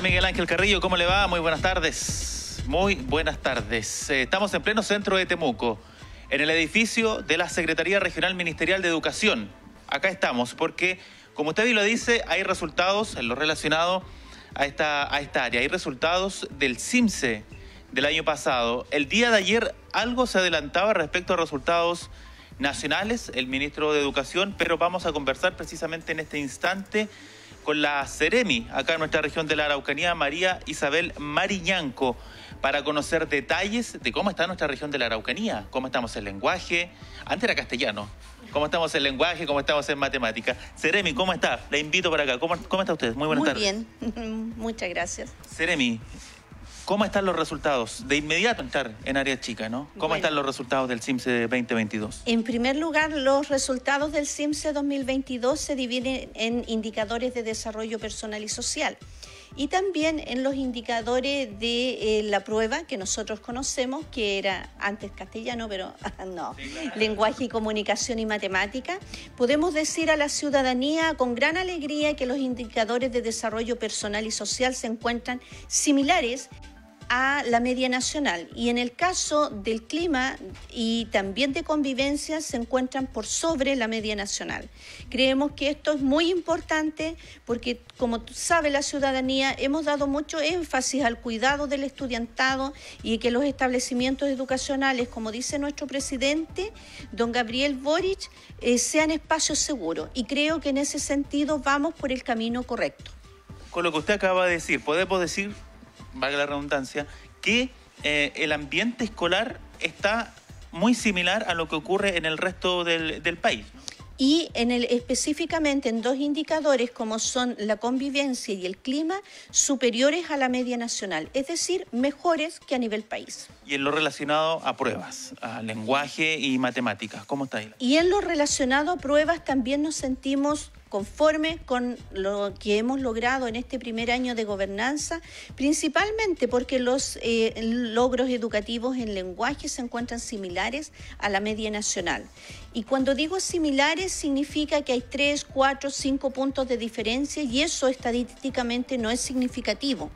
Miguel Ángel Carrillo, ¿cómo le va? Muy buenas tardes. Muy buenas tardes. Estamos en pleno centro de Temuco, en el edificio de la Secretaría Regional Ministerial de Educación. Acá estamos porque, como usted bien lo dice, hay resultados en lo relacionado a esta área. Hay resultados del CIMSE del año pasado. El día de ayer algo se adelantaba respecto a resultados nacionales, el ministro de Educación, pero vamos a conversar precisamente en este instante con la Ceremi, acá en nuestra región de la Araucanía, María Isabel Mariñanco, para conocer detalles de cómo está nuestra región de la Araucanía, cómo estamos en lenguaje, antes era castellano, cómo estamos en lenguaje, cómo estamos en matemática. Ceremi, ¿cómo está? La invito para acá. ¿Cómo está usted? Muy buenas tardes. Muy bien, muchas gracias. Ceremi, ¿cómo están los resultados? De inmediato entrar en área chica, ¿no? ¿Cómo están los resultados del CIMSE 2022? En primer lugar, los resultados del CIMSE 2022 se dividen en indicadores de desarrollo personal y social y también en los indicadores de la prueba que nosotros conocemos, que era antes castellano, pero no, sí, claro. Lenguaje y comunicación y matemática. Podemos decir a la ciudadanía con gran alegría que los indicadores de desarrollo personal y social se encuentran similares a la media nacional, y en el caso del clima y también de convivencia se encuentran por sobre la media nacional. Creemos que esto es muy importante porque, como sabe la ciudadanía, hemos dado mucho énfasis al cuidado del estudiantado y que los establecimientos educacionales, como dice nuestro presidente, don Gabriel Boric, sean espacios seguros, y creo que en ese sentido vamos por el camino correcto. Con lo que usted acaba de decir, podemos decir, valga la redundancia, que el ambiente escolar está muy similar a lo que ocurre en el resto del país, ¿no? Y específicamente en dos indicadores como son la convivencia y el clima, superiores a la media nacional, es decir, mejores que a nivel país. Y en lo relacionado a pruebas, a lenguaje y matemáticas, ¿cómo está ahí? Y en lo relacionado a pruebas también nos sentimos conforme con lo que hemos logrado en este primer año de gobernanza, principalmente porque los logros educativos en lenguaje se encuentran similares a la media nacional. Y cuando digo similares significa que hay 3, 4, 5 puntos de diferencia, y eso estadísticamente no es significativo.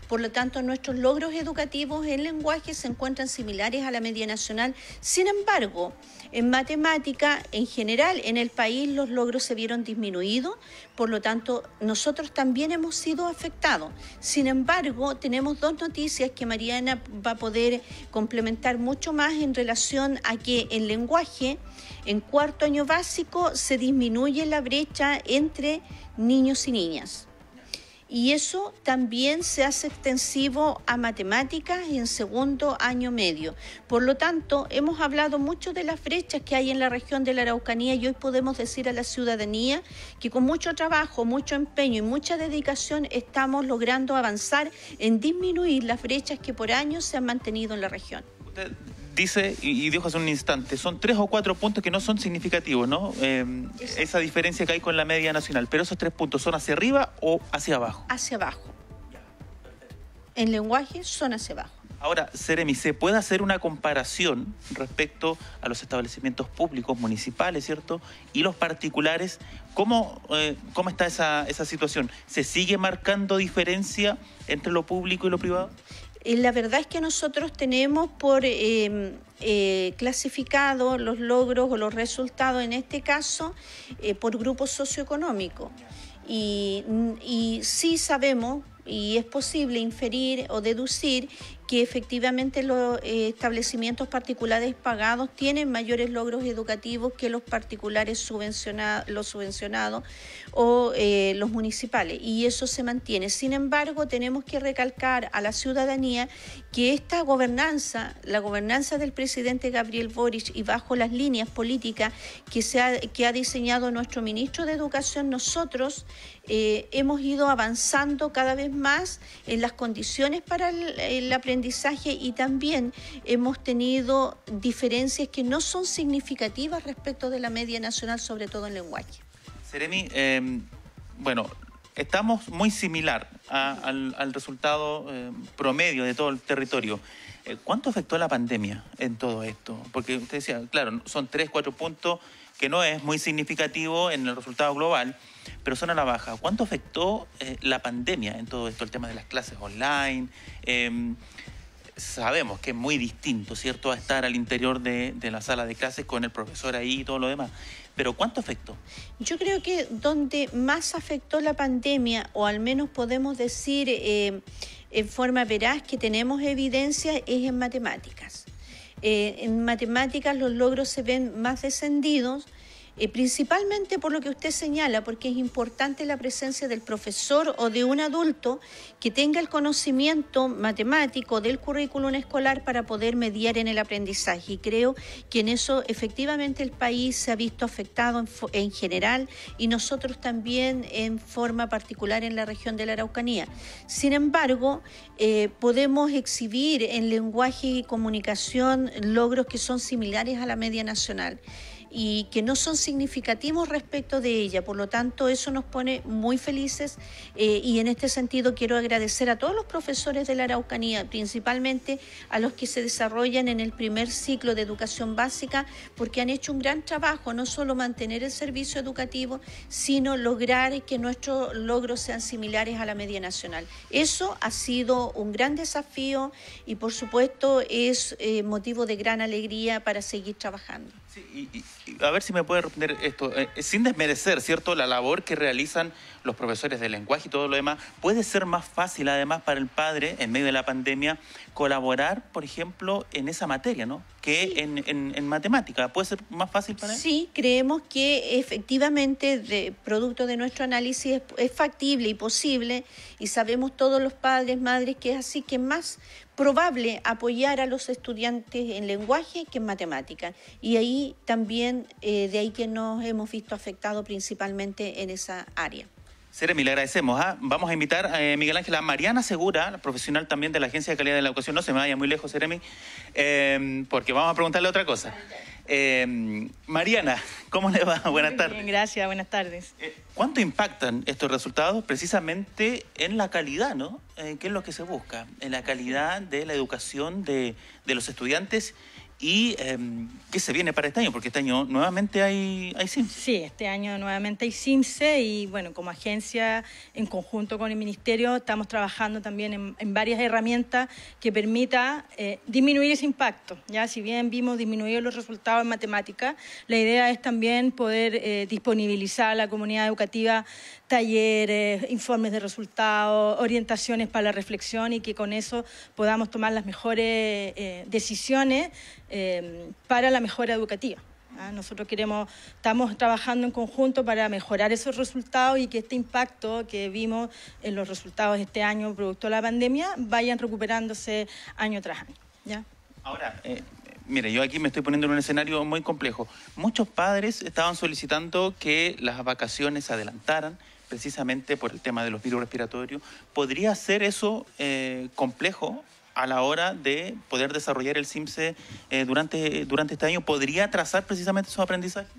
Por lo tanto, nuestros logros educativos en lenguaje se encuentran similares a la media nacional. Sin embargo, en matemática, en general, en el país los logros se vieron disminuidos, por lo tanto, nosotros también hemos sido afectados. Sin embargo, tenemos dos noticias que Mariana va a poder complementar mucho más en relación a que en lenguaje, en cuarto año básico, se disminuye la brecha entre niños y niñas. Y eso también se hace extensivo a matemáticas en segundo año medio. Por lo tanto, hemos hablado mucho de las brechas que hay en la región de la Araucanía, y hoy podemos decir a la ciudadanía que con mucho trabajo, mucho empeño y mucha dedicación estamos logrando avanzar en disminuir las brechas que por años se han mantenido en la región. Usted dice, y dijo hace un instante, son 3 o 4 puntos que no son significativos, ¿no? Esa diferencia que hay con la media nacional. Pero esos 3 puntos, ¿son hacia arriba o hacia abajo? Hacia abajo. En lenguaje son hacia abajo. Ahora, Ceremi, ¿se puede hacer una comparación respecto a los establecimientos públicos, municipales, ¿cierto? Y los particulares. ¿Cómo está esa situación? ¿Se sigue marcando diferencia entre lo público y lo privado? La verdad es que nosotros tenemos por clasificado los logros o los resultados, en este caso, por grupo socioeconómico. Y sí sabemos, y es posible inferir o deducir que efectivamente los establecimientos particulares pagados tienen mayores logros educativos que los particulares subvencionados o los municipales, y eso se mantiene. Sin embargo, tenemos que recalcar a la ciudadanía que esta gobernanza, la gobernanza del presidente Gabriel Boric, y bajo las líneas políticas que ha diseñado nuestro ministro de Educación, nosotros hemos ido avanzando cada vez más en las condiciones para el aprendizaje, y también hemos tenido diferencias que no son significativas respecto de la media nacional, sobre todo en lenguaje. Ceremi, bueno, estamos muy similar al resultado promedio de todo el territorio. ¿Cuánto afectó la pandemia en todo esto? Porque usted decía, claro, son 3, 4 puntos, que no es muy significativo en el resultado global, pero son a la baja. ¿Cuánto afectó la pandemia en todo esto, el tema de las clases online? Sabemos que es muy distinto, ¿cierto?, a estar al interior de la sala de clases con el profesor ahí y todo lo demás. Pero ¿cuánto afectó? Yo creo que donde más afectó la pandemia, o al menos podemos decir en forma veraz que tenemos evidencia, es en matemáticas. En matemáticas los logros se ven más descendidos, principalmente por lo que usted señala, porque es importante la presencia del profesor o de un adulto que tenga el conocimiento matemático del currículum escolar para poder mediar en el aprendizaje. Y creo que en eso efectivamente el país se ha visto afectado en general, y nosotros también en forma particular en la región de la Araucanía. Sin embargo, podemos exhibir en lenguaje y comunicación logros que son similares a la media nacional y que no son significativos respecto de ella. Por lo tanto, eso nos pone muy felices, y en este sentido quiero agradecer a todos los profesores de la Araucanía, principalmente a los que se desarrollan en el primer ciclo de educación básica, porque han hecho un gran trabajo, no solo mantener el servicio educativo, sino lograr que nuestros logros sean similares a la media nacional. Eso ha sido un gran desafío y, por supuesto, es motivo de gran alegría para seguir trabajando. Sí, y a ver si me puede responder esto, sin desmerecer, ¿cierto?, la labor que realizan los profesores de lenguaje y todo lo demás. ¿Puede ser más fácil, además, para el padre, en medio de la pandemia, colaborar, por ejemplo, en esa materia, ¿no?, que sí, en matemática? ¿Puede ser más fácil para él? Sí, creemos que efectivamente, producto de nuestro análisis, es factible y posible, y sabemos todos los padres, madres, que es así, que es más probable apoyar a los estudiantes en lenguaje que en matemática. Y ahí también, de ahí que nos hemos visto afectados principalmente en esa área. Seremi, le agradecemos. Vamos a invitar a Miguel Ángel, a Mariana Segura, la profesional también de la Agencia de Calidad de la Educación. No se me vaya muy lejos, Seremi, porque vamos a preguntarle otra cosa. Mariana, ¿cómo le va? Buenas tardes. Bien, gracias, buenas tardes. ¿Cuánto impactan estos resultados precisamente en la calidad, ¿no? ¿Qué es lo que se busca? En la calidad de la educación de los estudiantes. ¿Y qué se viene para este año? Porque este año nuevamente hay CIMSE. Sí, este año nuevamente hay CIMSE, y bueno, como agencia, en conjunto con el Ministerio, estamos trabajando también en varias herramientas que permita disminuir ese impacto. Ya, si bien vimos disminuir los resultados en matemáticas, la idea es también poder disponibilizar a la comunidad educativa talleres, informes de resultados, orientaciones para la reflexión, y que con eso podamos tomar las mejores decisiones para la mejora educativa. Nosotros estamos trabajando en conjunto para mejorar esos resultados, y que este impacto que vimos en los resultados este año producto de la pandemia vayan recuperándose año tras año. ¿Ya? Ahora, mire, yo aquí me estoy poniendo en un escenario muy complejo. Muchos padres estaban solicitando que las vacaciones se adelantaran, precisamente por el tema de los virus respiratorios. ¿Podría ser eso complejo a la hora de poder desarrollar el CIMSE durante este año? ¿Podría atrasar precisamente esos aprendizajes?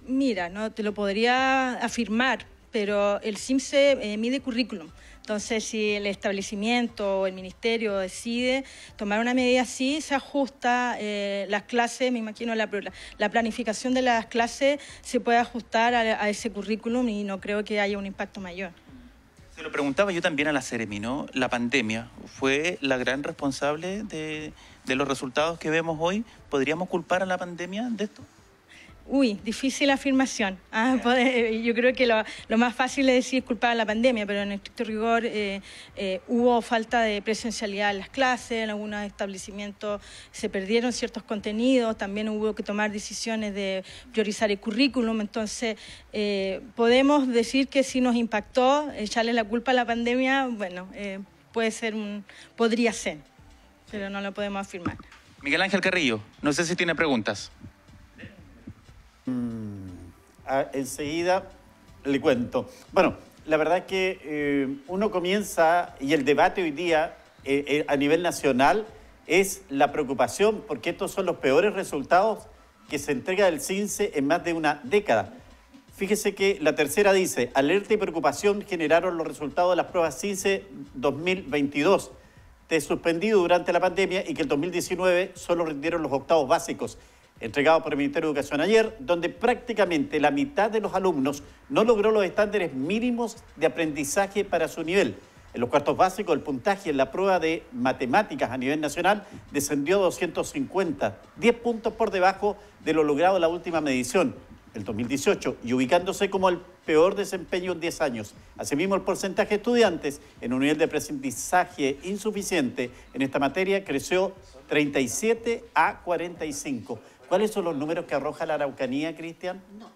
Mira, no te lo podría afirmar, pero el CIMSE mide currículum. Entonces, si el establecimiento o el ministerio decide tomar una medida así, se ajusta las clases, me imagino la planificación de las clases se puede ajustar a ese currículum, y no creo que haya un impacto mayor. Se lo preguntaba yo también a la Seremi, ¿no? La pandemia fue la gran responsable de los resultados que vemos hoy. ¿Podríamos culpar a la pandemia de esto? Uy, difícil afirmación. Yo creo que lo más fácil es decir culpar a la pandemia, pero en estricto rigor hubo falta de presencialidad en las clases, en algunos establecimientos se perdieron ciertos contenidos, también hubo que tomar decisiones de priorizar el currículum. Entonces, podemos decir que si nos impactó, echarle la culpa a la pandemia, bueno, podría ser, pero no lo podemos afirmar. Miguel Ángel Carrillo, no sé si tiene preguntas. Enseguida le cuento. Bueno, la verdad es que uno comienza, y el debate hoy día a nivel nacional es la preocupación, porque estos son los peores resultados que se entrega del CIMSE en más de una década. Fíjese que la tercera dice, alerta y preocupación generaron los resultados de las pruebas CINCE 2022, suspendido durante la pandemia y que el 2019 solo rindieron los octavos básicos, entregados por el Ministerio de Educación ayer, donde prácticamente la mitad de los alumnos no logró los estándares mínimos de aprendizaje para su nivel. En los cuartos básicos, el puntaje en la prueba de matemáticas a nivel nacional descendió a 250, 10 puntos por debajo de lo logrado en la última medición, el 2018, y ubicándose como el peor desempeño en 10 años. Asimismo, el porcentaje de estudiantes en un nivel de aprendizaje insuficiente en esta materia creció 37 a 45. ¿Cuáles son los números que arroja la Araucanía, Cristian? No.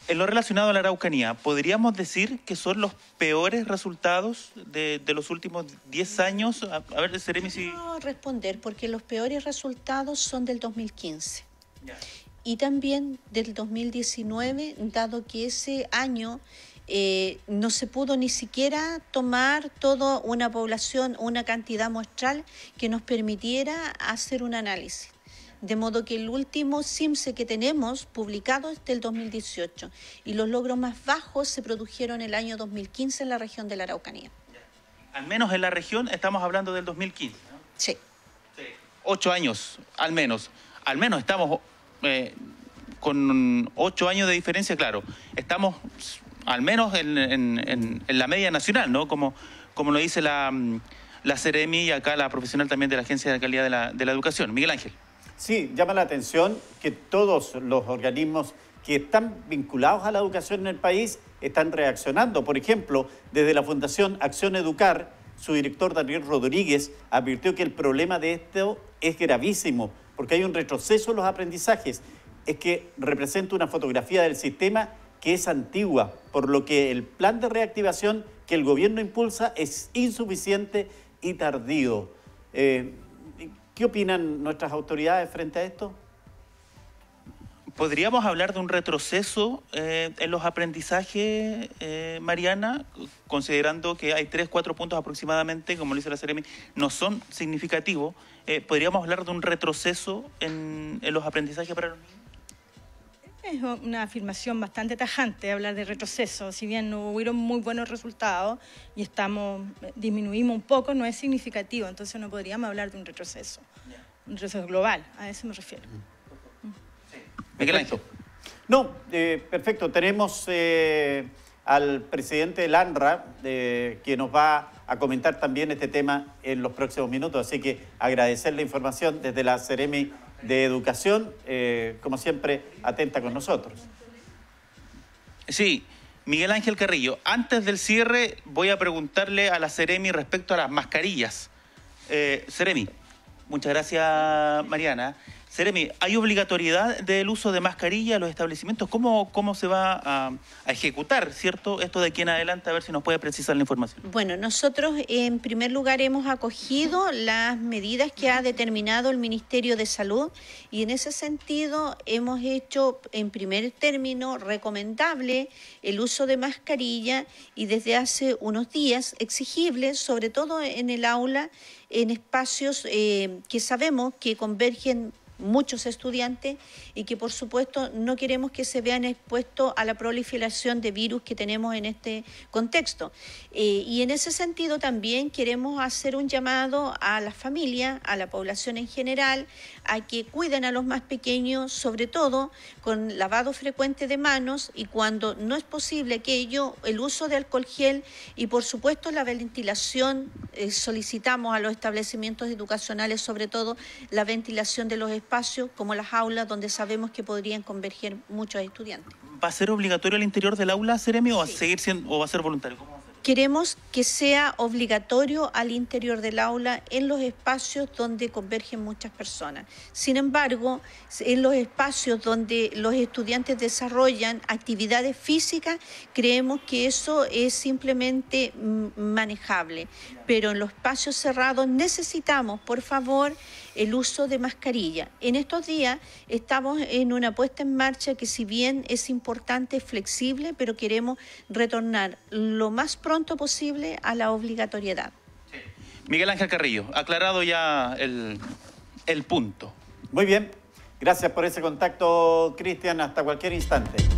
En lo relacionado a la Araucanía, ¿podríamos decir que son los peores resultados de los últimos 10 años? A ver, Seremi, si... No responder, porque los peores resultados son del 2015. Ya. Y también del 2019, dado que ese año no se pudo ni siquiera tomar toda una población, una cantidad muestral que nos permitiera hacer un análisis. De modo que el último CIMSE que tenemos publicado es del 2018 y los logros más bajos se produjeron el año 2015 en la región de la Araucanía. Al menos en la región estamos hablando del 2015, ¿no? Sí. 8 años, al menos. Al menos estamos con 8 años de diferencia, claro. Estamos al menos en la media nacional, ¿no? Como lo dice la Seremi y acá la profesional también de la Agencia de Calidad de la Educación. Miguel Ángel. Sí, llama la atención que todos los organismos que están vinculados a la educación en el país están reaccionando. Por ejemplo, desde la Fundación Acción Educar, su director Daniel Rodríguez advirtió que el problema de esto es gravísimo, porque hay un retroceso en los aprendizajes. Es que representa una fotografía del sistema que es antigua, por lo que el plan de reactivación que el gobierno impulsa es insuficiente y tardío. ¿Qué opinan nuestras autoridades frente a esto? ¿Podríamos hablar de un retroceso en los aprendizajes, Mariana, considerando que hay 3-4 puntos aproximadamente, como lo dice la Seremi, no son significativos? ¿Podríamos hablar de un retroceso en los aprendizajes para los niños? Es una afirmación bastante tajante hablar de retroceso. Si bien no hubieron muy buenos resultados y disminuimos un poco, no es significativo. Entonces no podríamos hablar de un retroceso. Un retroceso global, a eso me refiero. Miguel Ángel. No, perfecto. Tenemos al presidente del ANRA, que nos va a comentar también este tema en los próximos minutos. Así que agradecer la información desde la Seremi de Educación, como siempre, atenta con nosotros. Sí, Miguel Ángel Carrillo, antes del cierre voy a preguntarle a la Seremi respecto a las mascarillas. Seremi, muchas gracias, Mariana. Seremi, ¿hay obligatoriedad del uso de mascarilla en los establecimientos? ¿Cómo se va a ejecutar, cierto, esto de aquí en adelante? A ver si nos puede precisar la información. Bueno, nosotros en primer lugar hemos acogido las medidas que ha determinado el Ministerio de Salud y en ese sentido hemos hecho en primer término recomendable el uso de mascarilla y desde hace unos días exigible, sobre todo en el aula, en espacios que sabemos que convergen muchos estudiantes y que por supuesto no queremos que se vean expuestos a la proliferación de virus que tenemos en este contexto. Y en ese sentido también queremos hacer un llamado a las familias, a la población en general, a que cuiden a los más pequeños, sobre todo con lavado frecuente de manos y cuando no es posible aquello, el uso de alcohol gel y por supuesto la ventilación. Solicitamos a los establecimientos educacionales sobre todo la ventilación de los espacios como las aulas donde sabemos que podrían converger muchos estudiantes. ¿Va a ser obligatorio al interior del aula, Seremi, o va a ser voluntario? ¿Cómo va a ser? Queremos que sea obligatorio al interior del aula en los espacios donde convergen muchas personas. Sin embargo, en los espacios donde los estudiantes desarrollan actividades físicas, creemos que eso es simplemente manejable. Pero en los espacios cerrados necesitamos, por favor, el uso de mascarilla. En estos días estamos en una puesta en marcha que si bien es importante, es flexible, pero queremos retornar lo más pronto posible a la obligatoriedad. Sí. Miguel Ángel Carrillo, aclarado ya el punto. Muy bien. Gracias por ese contacto, Cristian. Hasta cualquier instante.